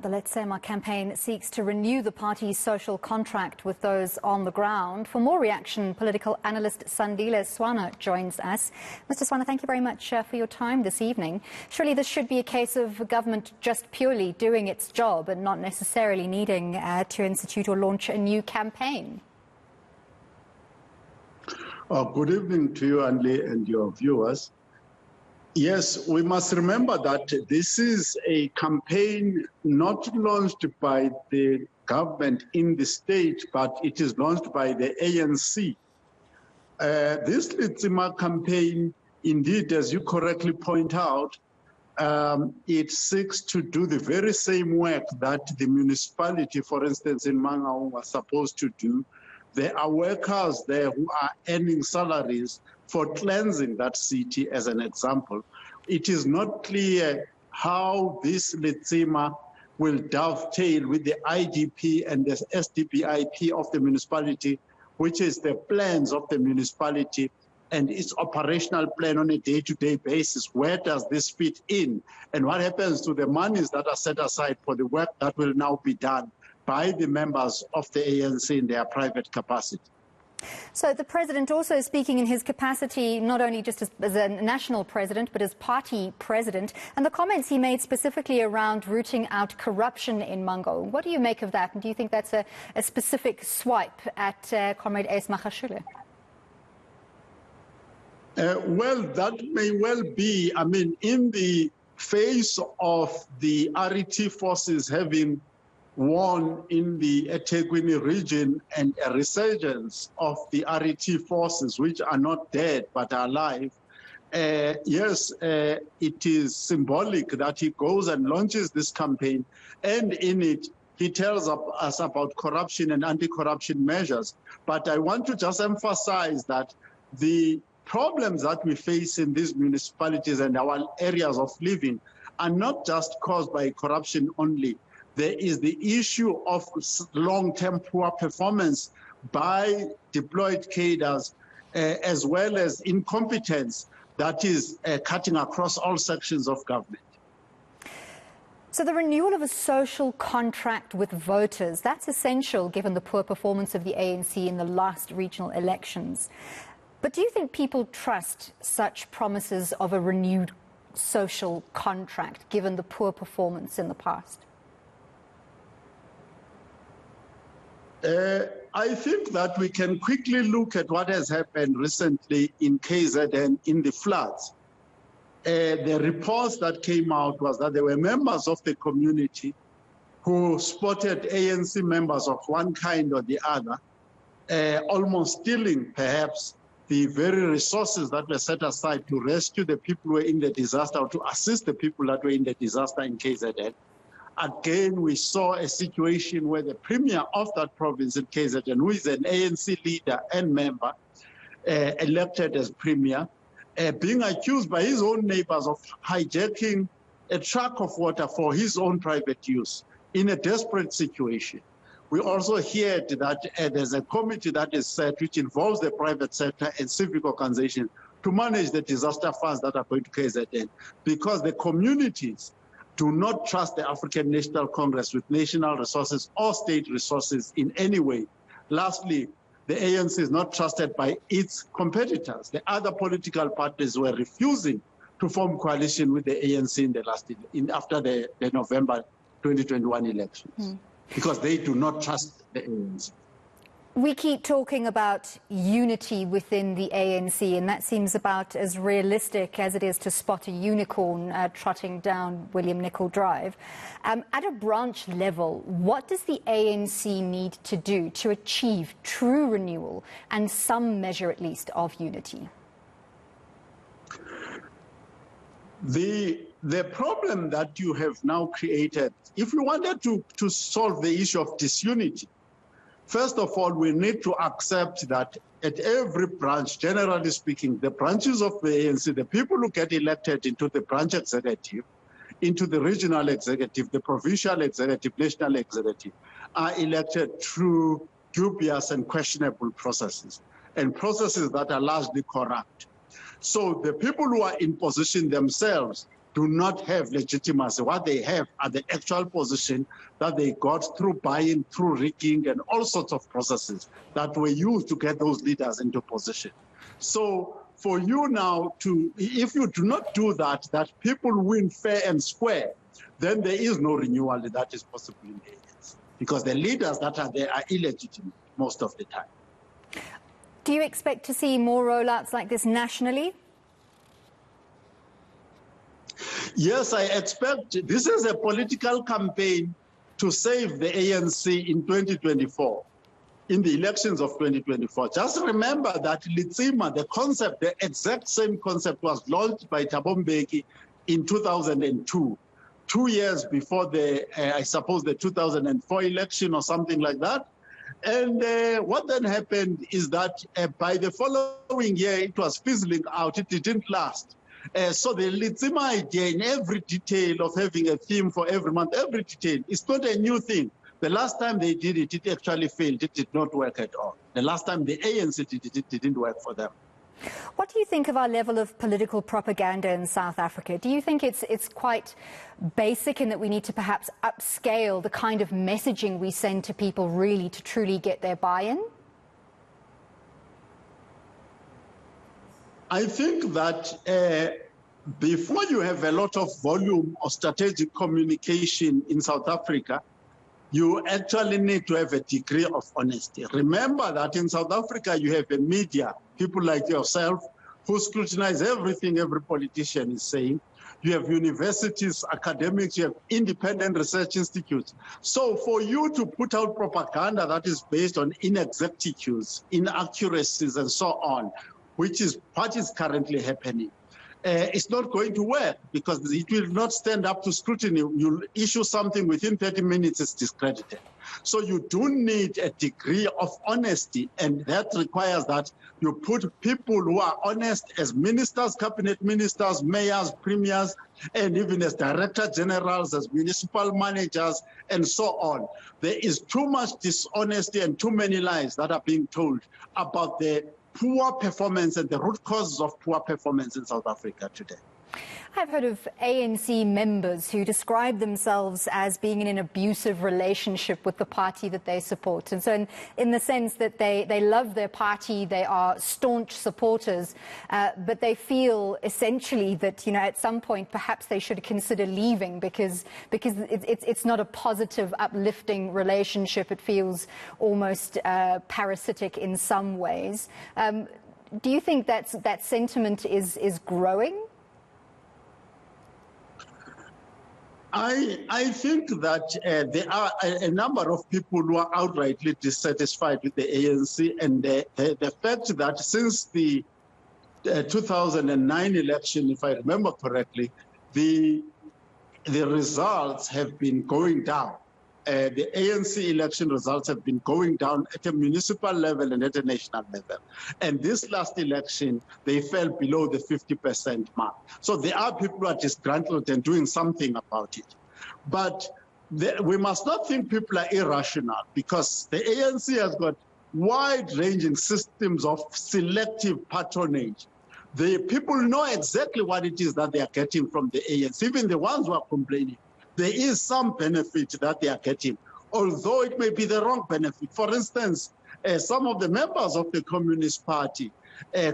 The Letsema campaign seeks to renew the party's social contract with those on the ground. For more reaction, political analyst Sandile Swana joins us. Mr. Swana, thank you very much for your time this evening. Surely this should be a case of government just purely doing its job and not necessarily needing to institute or launch a new campaign. Good evening to you, Andy, and your viewers. Yes, we must remember that this is a campaign not launched by the government in the state, but it is launched by the ANC. This Letsema campaign, indeed, as you correctly point out, it seeks to do the very same work that the municipality, for instance, in Mangaung, was supposed to do. There are workers there who are earning salaries for cleansing that city, as an example. It is not clear how this Letsema will dovetail with the IDP and the SDPIP of the municipality, which is the plans of the municipality and its operational plan on a day-to-day basis. Where does this fit in? And what happens to the monies that are set aside for the work that will now be done by the members of the ANC in their private capacity? So the president also speaking in his capacity, not only just as a national president, but as party president, and the comments he made specifically around rooting out corruption in Mangaung. What do you make of that? And do you think that's a specific swipe at Comrade S. Magashule? Well, that may well be. I mean, in the face of the RET forces having won in the eThekwini region and a resurgence of the RET forces, which are not dead but are alive, yes, it is symbolic that he goes and launches this campaign, and in it he tells us about corruption and anti-corruption measures. But I want to just emphasize that the problems that we face in these municipalities and our areas of living are not just caused by corruption only. There is the issue of long-term poor performance by deployed cadres, as well as incompetence that is cutting across all sections of government. So the renewal of a social contract with voters, that's essential given the poor performance of the ANC in the last regional elections. But do you think people trust such promises of a renewed social contract given the poor performance in the past? I think that we can quickly look at what has happened recently in KZN in the floods. The reports that came out was that there were members of the community who spotted ANC members of one kind or the other, almost stealing perhaps the very resources that were set aside to rescue the people who were in the disaster or to assist the people that were in the disaster in KZN. Again, we saw a situation where the premier of that province in KZN, who is an ANC leader and member, elected as premier, being accused by his own neighbors of hijacking a truck of water for his own private use in a desperate situation. We also heard that there's a committee that is set which involves the private sector and civic organizations to manage the disaster funds that are going to KZN, because the communities do not trust the African National Congress with national resources or state resources in any way. Lastly, the ANC is not trusted by its competitors. The other political parties were refusing to form coalition with the ANC after the November 2021 elections, because they do not trust the ANC. We keep talking about unity within the ANC, and that seems about as realistic as it is to spot a unicorn trotting down William Nicol Drive. At a branch level, what does the ANC need to do to achieve true renewal and some measure at least of unity? The problem that you have now created, if we wanted to solve the issue of disunity, first of all, we need to accept that at every branch, generally speaking, the branches of the ANC, the people who get elected into the branch executive, into the regional executive, the provincial executive, national executive, are elected through dubious and questionable processes, and processes that are largely corrupt. So the people who are in position themselves do not have legitimacy. What they have are the actual position that they got through buying, through rigging, and all sorts of processes that were used to get those leaders into position. So for you now to, if you do not do that, that people win fair and square, then there is no renewal that is possible in the ANC, because the leaders that are there are illegitimate most of the time. Do you expect to see more rollouts like this nationally? Yes, I expect. This is a political campaign to save the ANC in 2024, in the elections of 2024. Just remember that Letsema, the concept, the exact same concept was launched by Thabo Mbeki in 2002, 2 years before the, I suppose, the 2004 election or something like that. And what then happened is that by the following year, it was fizzling out. It didn't last. So the Letsema idea in every detail of having a theme for every month, every detail, it's not a new thing. The last time they did it, it actually failed. It did not work at all. The last time the ANC did it, it didn't work for them. What do you think of our level of political propaganda in South Africa? Do you think it's quite basic in that we need to perhaps upscale the kind of messaging we send to people really to truly get their buy-in? I think that before you have a lot of volume of strategic communication in South Africa, you actually need to have a degree of honesty. Remember that in South Africa, you have a media, people like yourself, who scrutinize everything every politician is saying. You have universities, academics, you have independent research institutes. So for you to put out propaganda that is based on inexactitudes, inaccuracies, and so on, which is what is currently happening, it's not going to work, because it will not stand up to scrutiny. You'll issue something within 30 minutes, it's discredited. So you do need a degree of honesty, and that requires that you put people who are honest as ministers, cabinet ministers, mayors, premiers, and even as director generals, as municipal managers, and so on. There is too much dishonesty and too many lies that are being told about the poor performance and the root causes of poor performance in South Africa today. I've heard of ANC members who describe themselves as being in an abusive relationship with the party that they support. And so in the sense that they love their party, they are staunch supporters, but they feel essentially that, you know, at some point perhaps they should consider leaving because it's not a positive, uplifting relationship. It feels almost parasitic in some ways. Do you think that sentiment is growing? I think that there are a number of people who are outrightly dissatisfied with the ANC, and the fact that since the 2009 election, if I remember correctly, the results have been going down. The ANC election results have been going down at a municipal level and at a national level. And this last election, they fell below the 50% mark. So there are people who are disgruntled and doing something about it. But we must not think people are irrational, because the ANC has got wide-ranging systems of selective patronage. The people know exactly what it is that they are getting from the ANC, even the ones who are complaining. There is some benefit that they are getting, although it may be the wrong benefit. For instance, some of the members of the Communist Party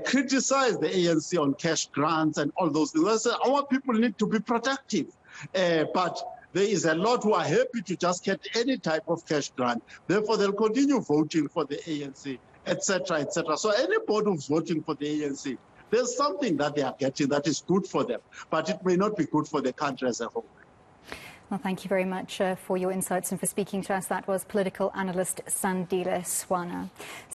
criticize the ANC on cash grants and all those things. They say our people need to be productive, but there is a lot who are happy to just get any type of cash grant. Therefore, they'll continue voting for the ANC, etc., etc. So anybody who's voting for the ANC, there's something that they are getting that is good for them, but it may not be good for the country as a whole. Well, thank you very much for your insights and for speaking to us. That was political analyst Sandile Swana.